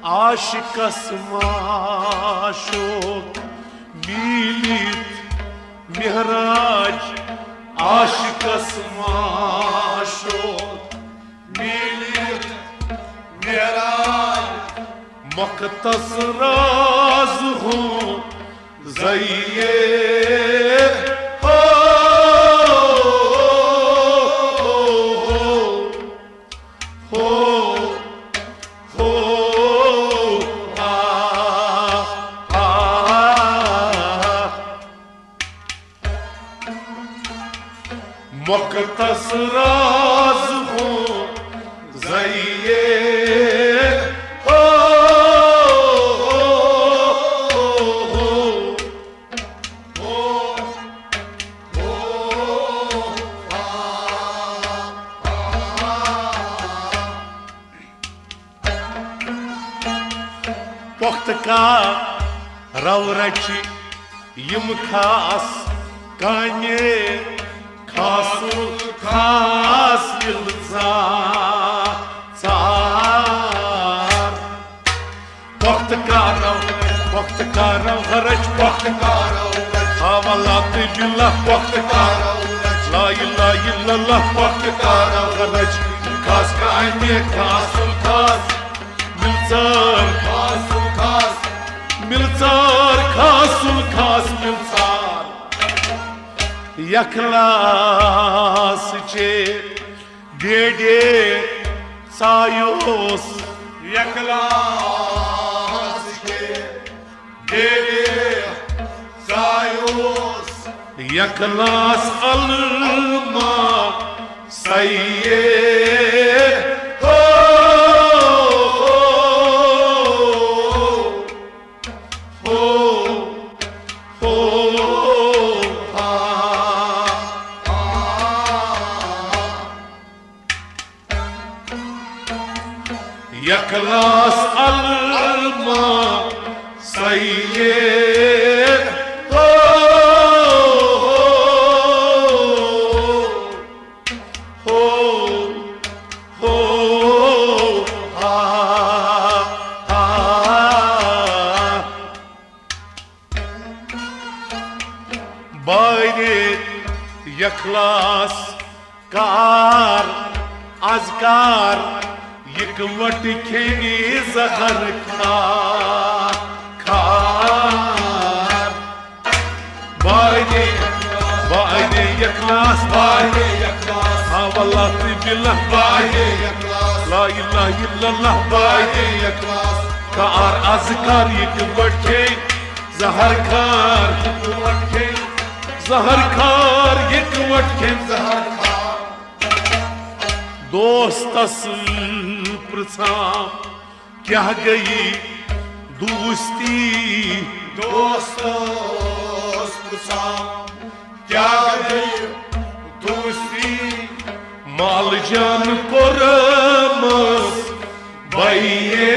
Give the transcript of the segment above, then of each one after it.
आशिकस माशोक मीलित मेहराज आशिकस माशोक मीलित मेहराज मखतस राज हूँ ज़इये मखतस राज हूँ ज़इये पुख्त का रवरची यम खास काने खासुल खास इल्ज़ार पुख्त का रवरच पुख्त का हवालात बिल्लाह पुख्त का ला इलाहा इल्लल्लाह पुख्त का रवरच खास काने खासुल खास मिलचार खासुल खास मिलचार खासुल खास मिलचार यखलास चे डेडे सायोस यखलास चे डेडे सायोस यखलास अलमा सैये यखलास अलमा सैयद बायरे यखलास कार अजकार यकवट खेनी जहर खार बायने यखलास बायने यखलास हवालात बिल्लाह बायने यखलास ला इलाहा इल्लल्लाह बायने यखलास कार अज़कार यकवट खेनी जहर खार यकवट खेनी जहर खार यकवट खेनी जहर खार दोस्तस प्रसाम क्या गई दोस्ती दोस्तों प्रसाम क्या गई दोस्ती माल जान पुरमस भैये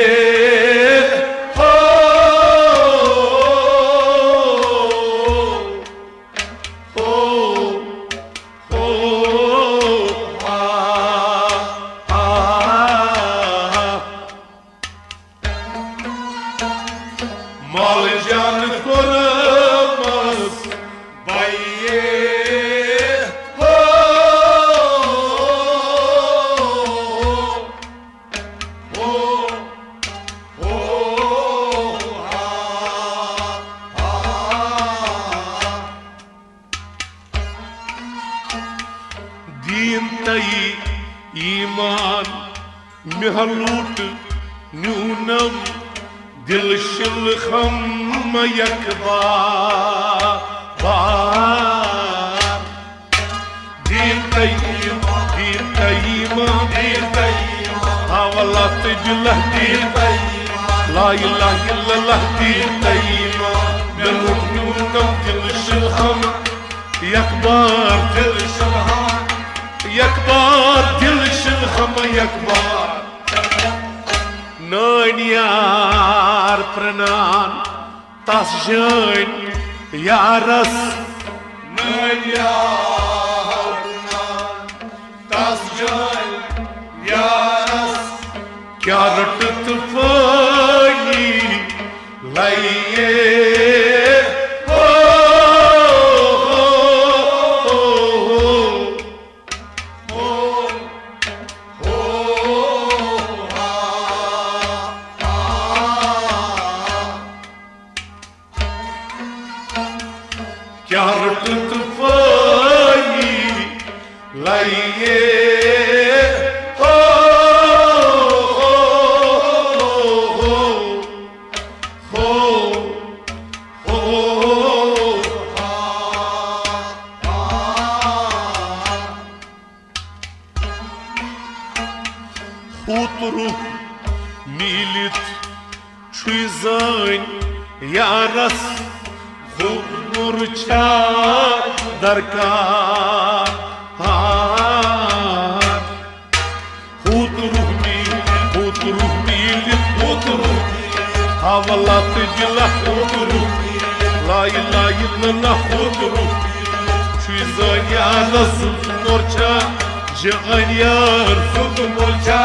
ईमान महलूट न्यूनम दिल शिल खम यकबार दीन तईमा हवालात बिल्लाह दीन ला इलाहा इल्लल्लाह दीन तईमा महलूट न्यूनम दिल शिल खम यकबार दिल शिल यकबार दिल शिल हम यकबार नानियार प्रणान तस जान यारस नानियार प्रणान तस जान यारस क्या रटत लाइए क्या रटत पाई लाइए Хуторух милит чуизань ярас хунурча даркар Хуторух милит хавалат дила хуторух ла иляха илlallah хуторух чуизань ярас хунурча Janyar sut morcha,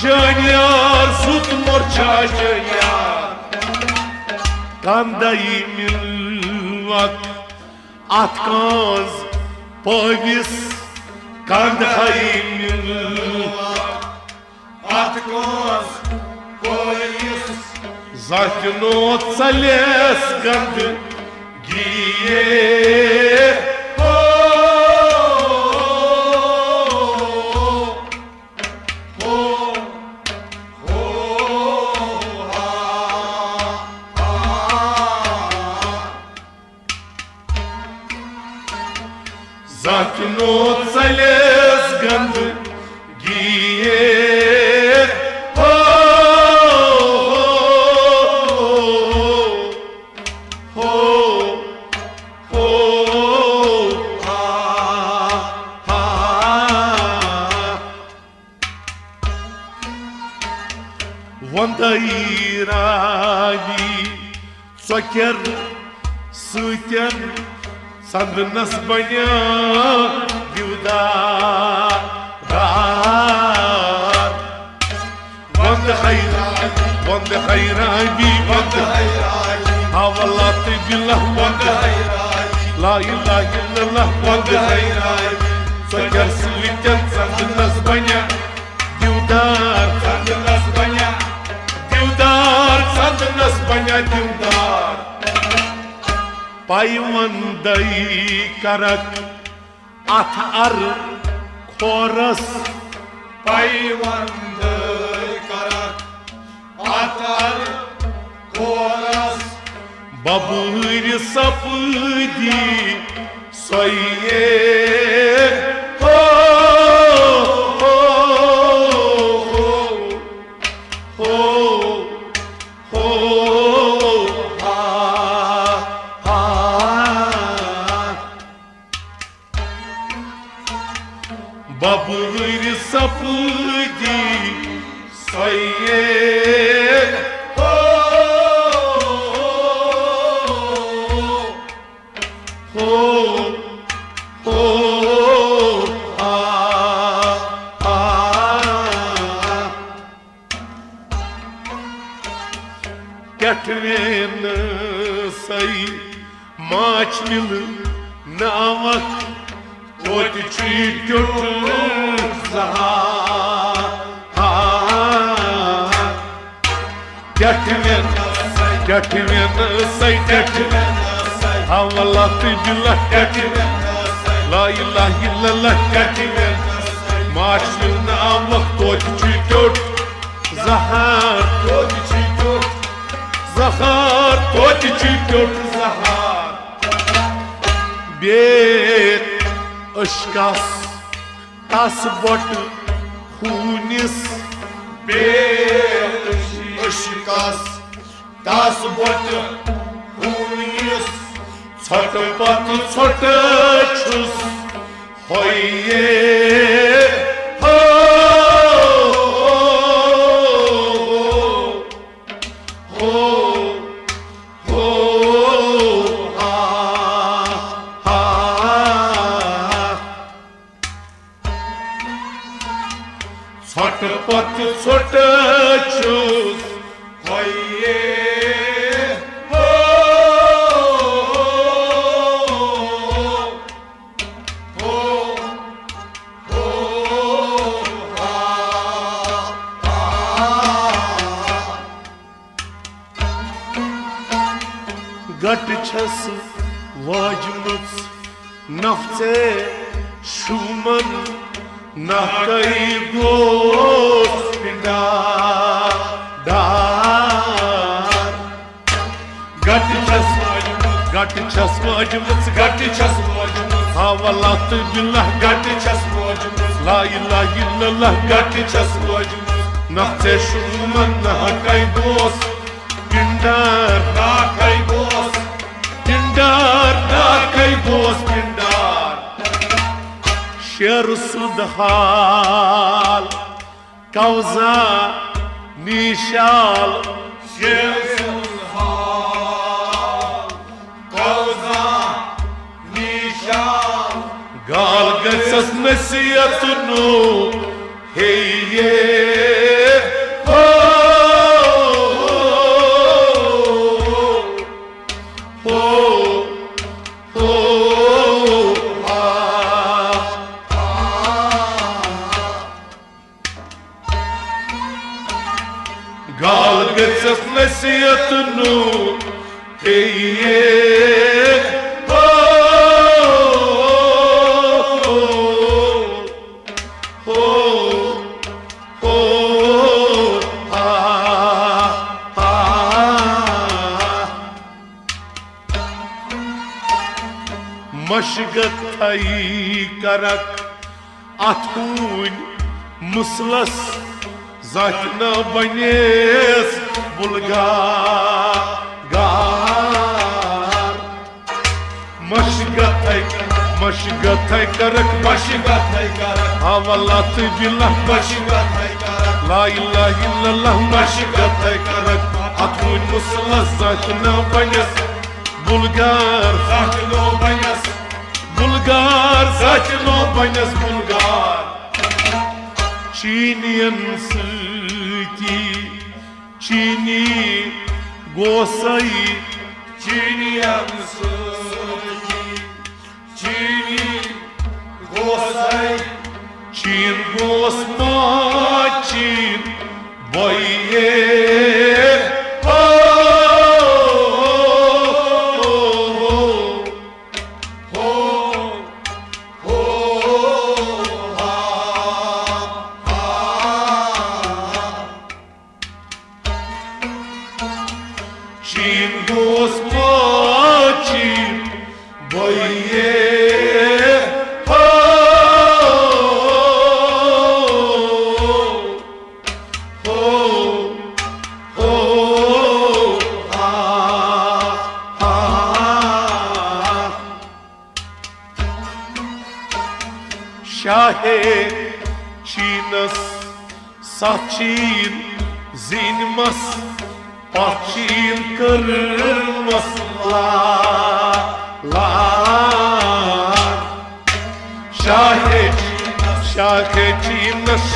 Janyar sut morcha, Janyar. Kandai milvat atkaz pavis, Kandai milvat atkaz pavis. Zakino tsales gand giye. Zakino tsales gand giye Vandairani Tsokер Sutyan Sandnas banya divdar Vand khayrani Havalat billah vand La ilaha illallah vand Tsokер Sutyan Sandnas banya divdar Sandnas banya divdar Sandnas banya divdar Payvandai karak atar koras Payvandai karak atar koras Baburi sapdi soye Baburi sapdi soye Ketven say maç mil namak Tot çiğdür zahar Ketven say ketven Havalat billah ketven La ilaha illallah ketven Maç mil namak tot çiğdür zahar Zahar, to'ti çiğdür zahar Bet ışkas tas bot hunis Bet ışkas tas bot hunis Çatpat çatçus hoye Çatpat çatçus hoye गट छस वाजमुच नफ्से शुमन न कई दोस्त पिंडार गट छस वाजमुच हवालात बिल्लाह गट छस वाजमुच ला इलाहा इल्लल्लाह गट छस वाजमुच नफ्से शुमन न कई दोस्त पिंडार ना कई दोस्त पिंडार ना कई दोस्त पिंडार शेर सुदहाल कौजा निशाल शेर कौजा निशाल गाल गसस नसीहत नो हे ये हो गाल गसस नसीहत नो हे ये मशगत थई करक अथून मुसलस जातना बनेस बुलगार मशगत थई करक मशगत है करक हवालात बिल्लाह मशगत है करक ला इलाहा इल्लल्लाह मशगत थई करक अथून मुसलस जातना बनेस बुलगार साथनो बयस बुलगार जाचनो बनस बुलगार चीनियन सती चीनी गोसाई चीनियन सुकी चीनी गोसाई चीन गोस मा चीन बोये चीन गोस मा चीन बोये शाहे चीनस साचीन जीनमस पाचीन करमस ला शाहे चीनस शाहे चीनस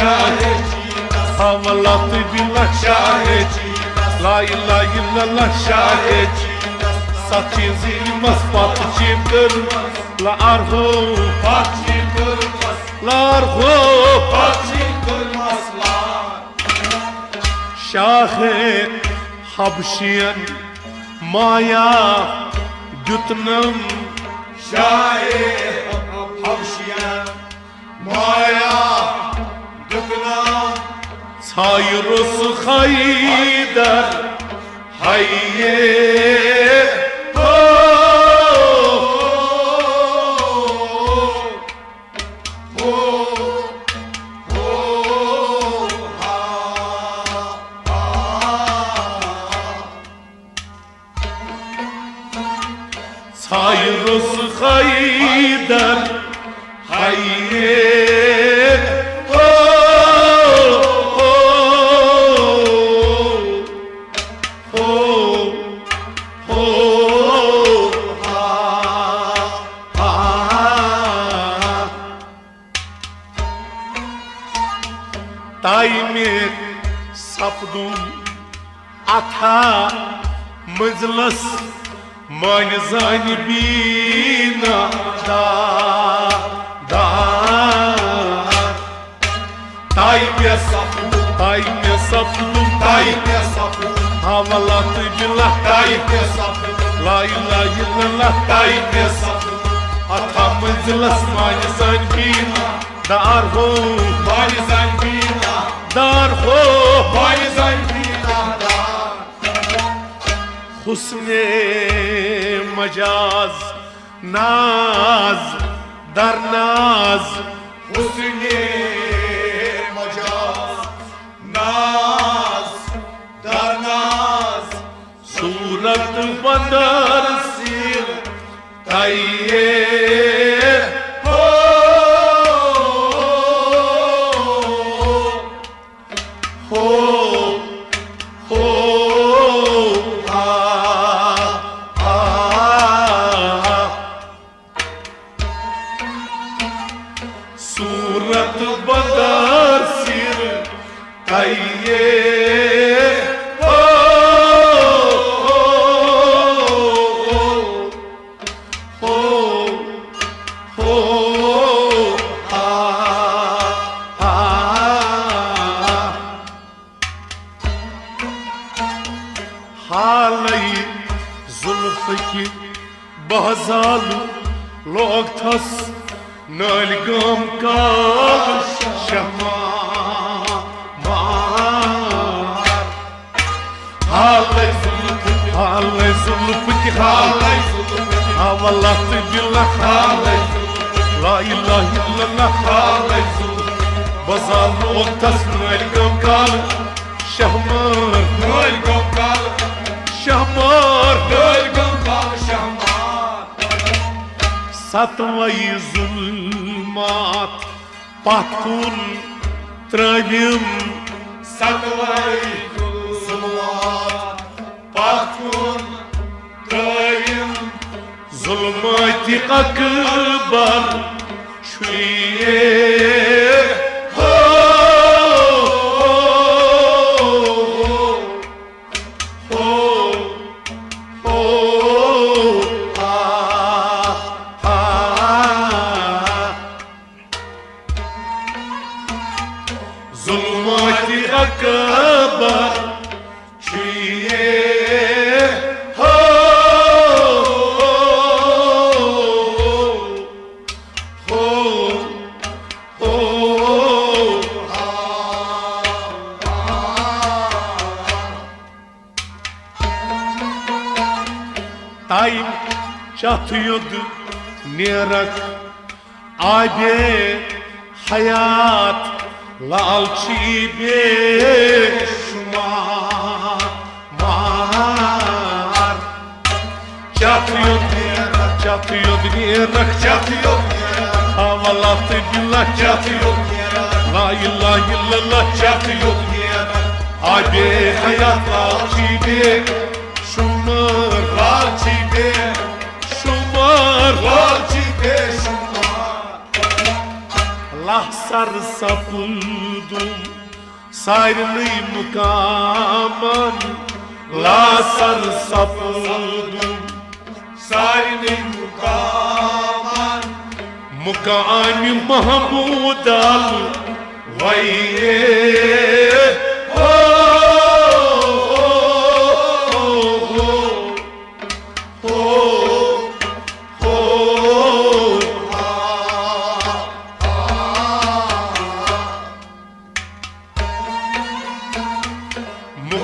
हवालात बिल्लाह शाहे चीनस ला इलाहा इल्लल्लाह शाहे चीनस साचीन जीनमस पाचीन करमस ला arho पाची करमस largo पाची करमस ला शाहे हबशियन माया दुतनम शाहे हबशियन माया दुगना सायरुस खैदर hayye Sayrus Haydar Hayye Taimir sapdum atha mızlas manzani bina da Taimir sapdum Tayyip sapı havalatı billah Tayyip sapı La ilahe illallah daime Ata manzilas mani zanbina Dar ho Mani zanbina Dar ho Mani zanbina Husne majaz Naz Dar naz Husni Majaz Naz Dar naz Surat bandar Sir Tayye Ho Ho Ho Surat bandar sir Tayye हालई जुल्फ की बहजालू लोग thus नल गम का शमा हालई जुल्फ की हालई والله بالله हालई لا اله الا الله हालई बहजाल लोग थस नल गम का शहमार Nol Gokal शहमार Nol Gokal Şamar Satwai zulmat patkun travim Satvay Zulmat Patkun Travim zulmati akbar şuye zulmati akbar şuye Tayyip çatıyordu nerak Abe hayat lalçi be şumar mar Çatıyordu nerak Havalatı billah çatıyordu La ilahe illallah çatıyordu Abe hayat lalçi be şumar Racibe Şumar Racibe Şumar Lahsar sapıldım Sayrını mukaman Lahsar sapıldım Sarini Mukaman Mukami Mahmud al Vayye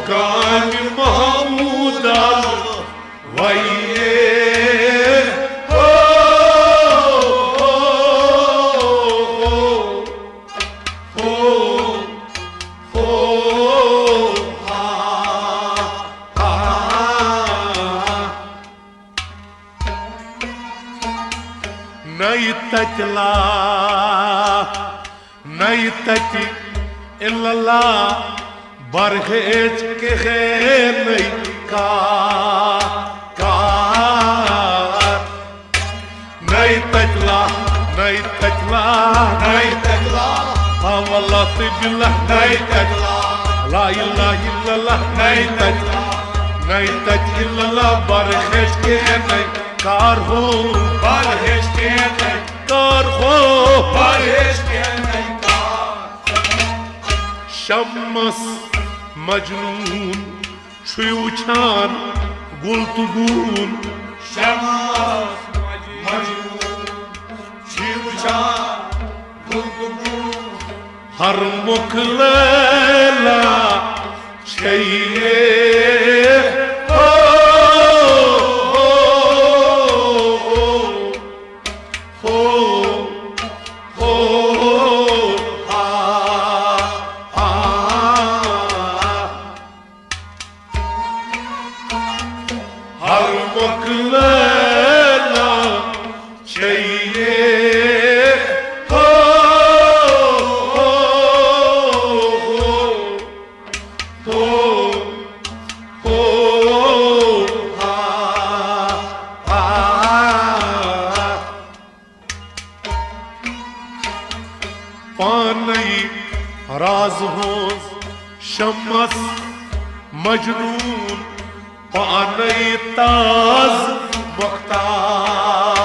Mukami Mahmud al Vayye Nay tati illallah barheç ke khair kar nay tatla Nay Tekla ha wallahi billah nay tatla la ilaha illallah nay tatla illallah barheç ke kar ho Barheş Kenay kar ho Barheş Kenay Şammas Mecnun şu uçan गुल तो गुल शमास मजनून शिवशा गुल हर मुख लैला चाहिए हो हर मुख लैला चाहिए हो पानई राज हो शमस मजनून पानई ताज मुख्तार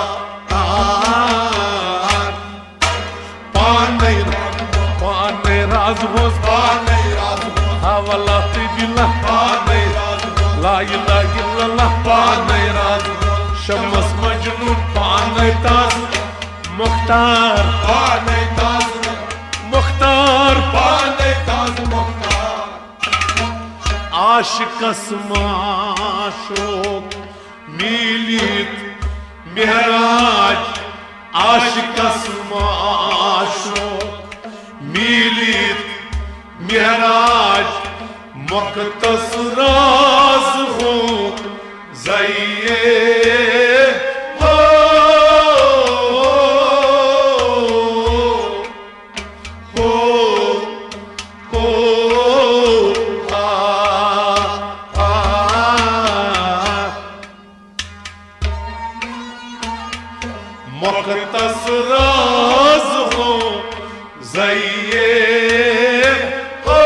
पानई राज हो हवाला बिल्ला पानई ला इलाहा इल्लल्लाह पानई राज शमस मजनून पानई ताज मुख्तार पाने ताज मुख्तार पाने ताज मुख्तार आशिकस माशोक मिलित मेहराज आशिकस माशोक मिलित मेहराज मकतस राज हो जाइए हो मकतस राज हो जाइए हो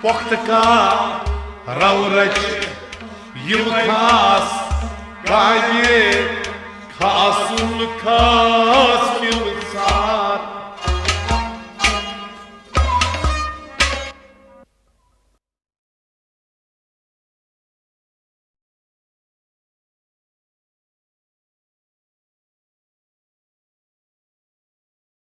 वक्त का रौरज यम खास गाये खासुल खास फिल